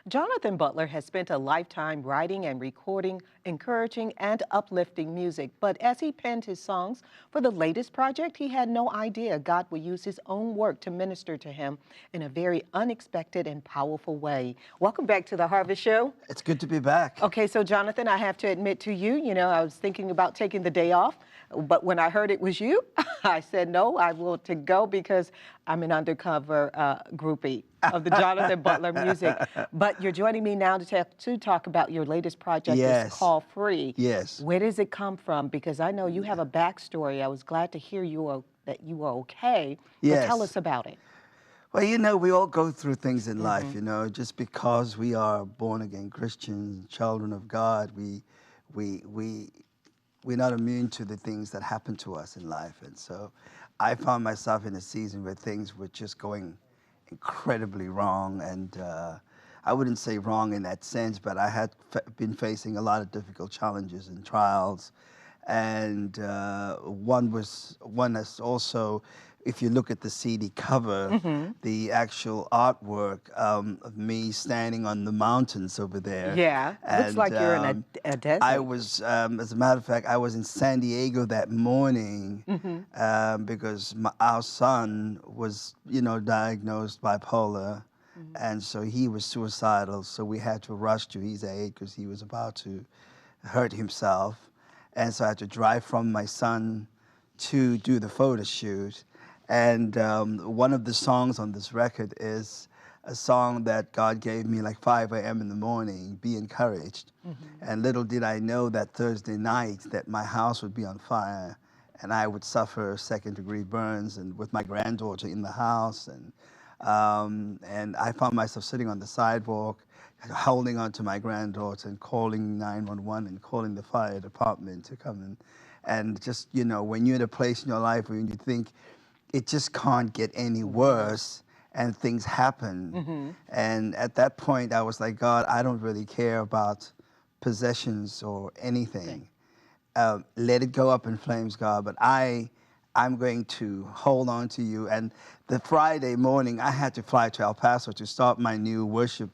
Jonathan Butler has spent a lifetime writing and recording encouraging and uplifting music. But as he penned his songs for the latest project, he had no idea God would use his own work to minister to him in a very unexpected and powerful way. Welcome back to the Harvest Show. It's good to be back. Okay, so Jonathan, I have to admit to you, I was thinking about taking the day off, but when I heard it was you, I said, no, I will to go because I'm an undercover groupie of the Jonathan Butler music. But you're joining me now to talk about your latest project. Yes. It's called Free. Yes. Where does it come from? Because I know you have a backstory. I was glad to hear that you were okay. Yes. But tell us about it. Well, we all go through things in life, just because we are born-again Christians, children of God, we're not immune to the things that happen to us in life. And so I found myself in a season where things were just going incredibly wrong. And I wouldn't say wrong in that sense, but I had been facing a lot of difficult challenges and trials. And one is also, if you look at the CD cover, the actual artwork of me standing on the mountains over there. Yeah, looks like you're in a desert. I was, as a matter of fact, I was in San Diego that morning because our son was, diagnosed bipolar. And so he was suicidal, so we had to rush to his aid because he was about to hurt himself. And so I had to drive from my son to do the photo shoot. And one of the songs on this record is a song that God gave me like 5 a.m. in the morning, Be Encouraged. And little did I know that Thursday night that my house would be on fire and I would suffer second-degree burns and with my granddaughter in the house. And I found myself sitting on the sidewalk, holding on to my granddaughter and calling 911 and calling the fire department to come in. And just, when you're in a place in your life where you think it just can't get any worse and things happen. And at that point, I was like, God, I don't really care about possessions or anything. Let it go up in flames, God, but I'm going to hold on to you. And the Friday morning, I had to fly to El Paso to start my new worship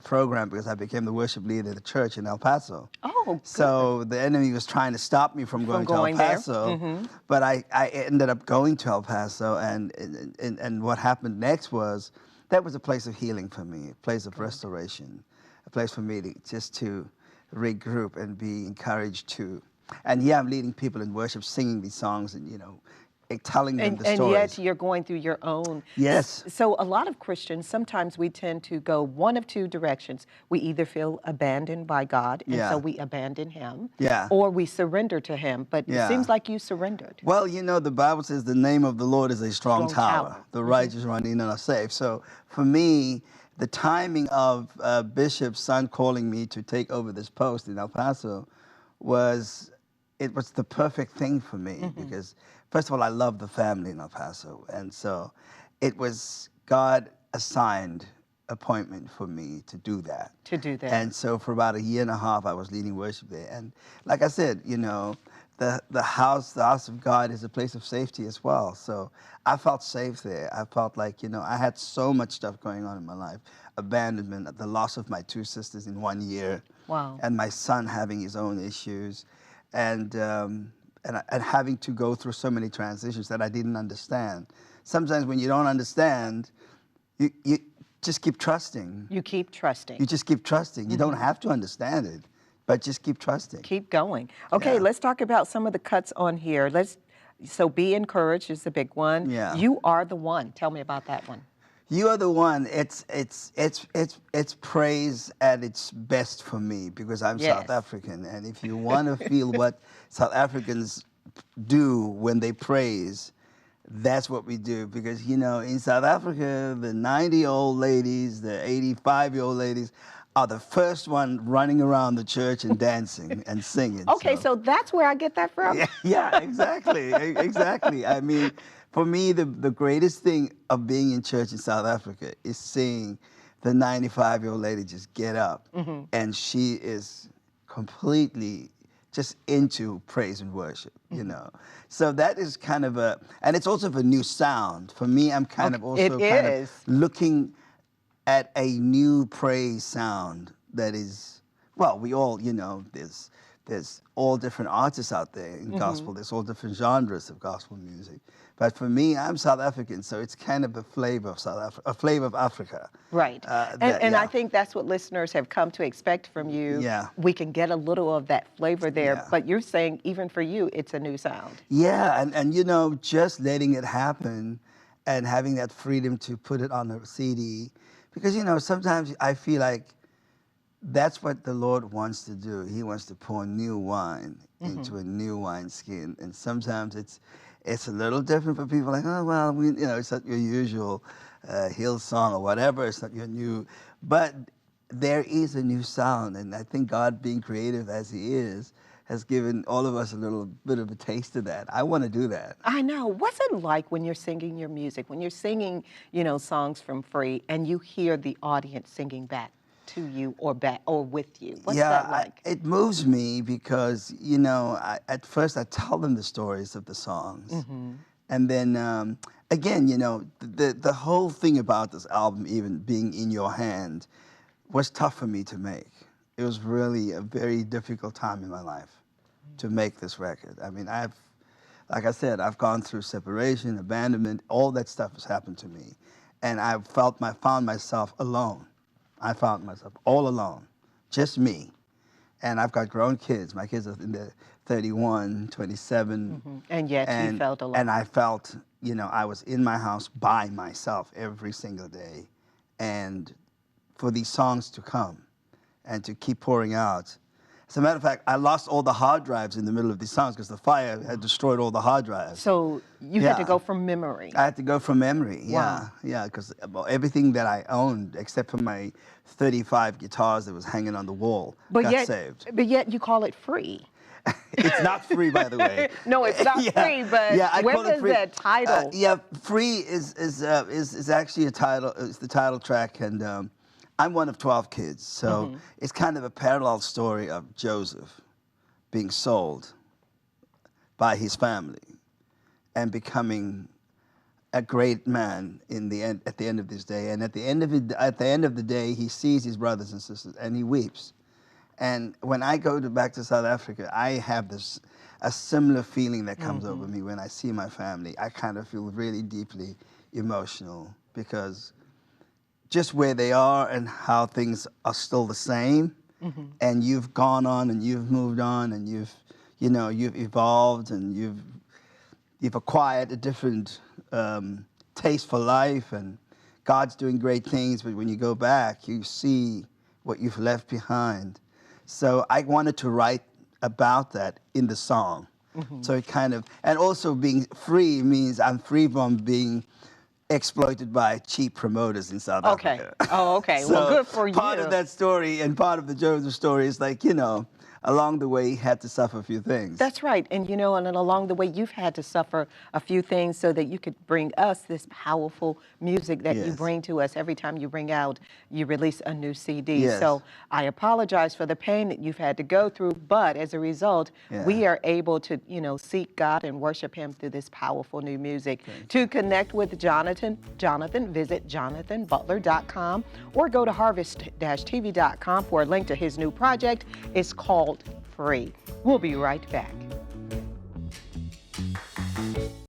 program because I became the worship leader of the church in El Paso. Oh, good. So the enemy was trying to stop me from going to El Paso, but I ended up going to El Paso, and what happened next was that was a place of healing for me, a place of restoration, a place for me to regroup and be encouraged to. And yeah, I'm leading people in worship, singing these songs, and telling them the stories. And yet you're going through your own. Yes. So a lot of Christians, sometimes we tend to go one of two directions. We either feel abandoned by God, and so we abandon him, or we surrender to him. But it seems like you surrendered. Well, the Bible says the name of the Lord is a strong tower. The righteous run in and are safe. So for me, the timing of Bishop's son calling me to take over this post in El Paso was the perfect thing for me because, first of all, I love the family in El Paso. And so it was God assigned appointment for me to do that. And so for about 1.5 years, I was leading worship there. And like I said, the house of God is a place of safety as well. So I felt safe there. I felt like, I had so much stuff going on in my life. Abandonment, the loss of my 2 sisters in 1 year. Wow. And my son having his own issues. And having to go through so many transitions that I didn't understand. Sometimes when you don't understand, you just keep trusting. You keep trusting. You just keep trusting. You don't have to understand it, but just keep trusting. Keep going. Okay, let's talk about some of the cuts on here. So Be Encouraged is the big one. Yeah. You Are the One. Tell me about that one. You Are the One. It's praise at its best for me because I'm South African, and if you want to feel what South Africans do when they praise, that's what we do. Because in South Africa, the 90-year-old ladies, the 85-year-old ladies are the first one running around the church and dancing and singing. Okay, so that's where I get that from. Yeah, exactly, exactly. I mean, for me, the greatest thing of being in church in South Africa is seeing the 95-year-old lady just get up, and she is completely just into praise and worship, So that is kind of and it's also a new sound. For me, I'm kind of also looking at a new praise sound that is, well, we all, you know, there's all different artists out there in gospel. There's all different genres of gospel music. But for me, I'm South African, so it's kind of a flavor of a flavor of Africa. Right. And I think that's what listeners have come to expect from you. Yeah. We can get a little of that flavor there, Yeah. but you're saying even for you, it's a new sound. Yeah, and you know, just letting it happen and having that freedom to put it on a CD, because you know, sometimes I feel like that's what the Lord wants to do. He wants to pour new wine into a new wineskin, and sometimes it's a little different for people. Like, oh well, you know, it's not your usual Hillsong or whatever. It's not your new, but there is a new sound, and I think God, being creative as He is, has given all of us a little bit of a taste of that. I want to do that. I know. What's it like when you're singing your music, when you're singing, you know, songs from Free, and you hear the audience singing back to you or back or with you? What's that like? It moves me because, you know, at first I tell them the stories of the songs. And then, again, you know, the whole thing about this album, even being in your hand, was tough for me to make. It was really a very difficult time in my life to make this record. I mean, like I said, I've gone through separation, abandonment, all that stuff has happened to me. And I found myself alone. I found myself all alone, just me. And I've got grown kids. My kids are in their 31, 27. And yet you felt alone. And I felt, you know, I was in my house by myself every single day. And for these songs to come and to keep pouring out. As a matter of fact, I lost all the hard drives in the middle of these songs because the fire had destroyed all the hard drives. So you had to go from memory. I had to go from memory, Wow. yeah, because everything that I owned, except for my 35 guitars that was hanging on the wall, got saved. But yet you call it Free. It's not free, by the way. No, it's not free, but where does that title? Free is actually a title. It's the title track, and I'm one of 12 kids, so it's kind of a parallel story of Joseph being sold by his family and becoming a great man at the end of this day. And at the end of the day, he sees his brothers and sisters and he weeps. And when I go back to South Africa, I have a similar feeling that comes over me when I see my family. I kind of feel really deeply emotional because just where they are and how things are still the same, and you've gone on and you've moved on and you've evolved and you've acquired a different taste for life, and God's doing great things, but when you go back, you see what you've left behind. So I wanted to write about that in the song. So it kind of, and also being free means I'm free from being exploited by cheap promoters in South Africa. Oh, okay. So well, good for you. Part of that story and part of the Joseph story is like, you know, along the way, he had to suffer a few things. That's right. And, you know, and then along the way, you've had to suffer a few things so that you could bring us this powerful music that you bring to us every time you release a new CD. Yes. So I apologize for the pain that you've had to go through, but as a result, we are able to, you know, seek God and worship Him through this powerful new music. To connect with Jonathan, visit jonathanbutler.com or go to harvest-tv.com for a link to his new project. It's called Free. We'll be right back.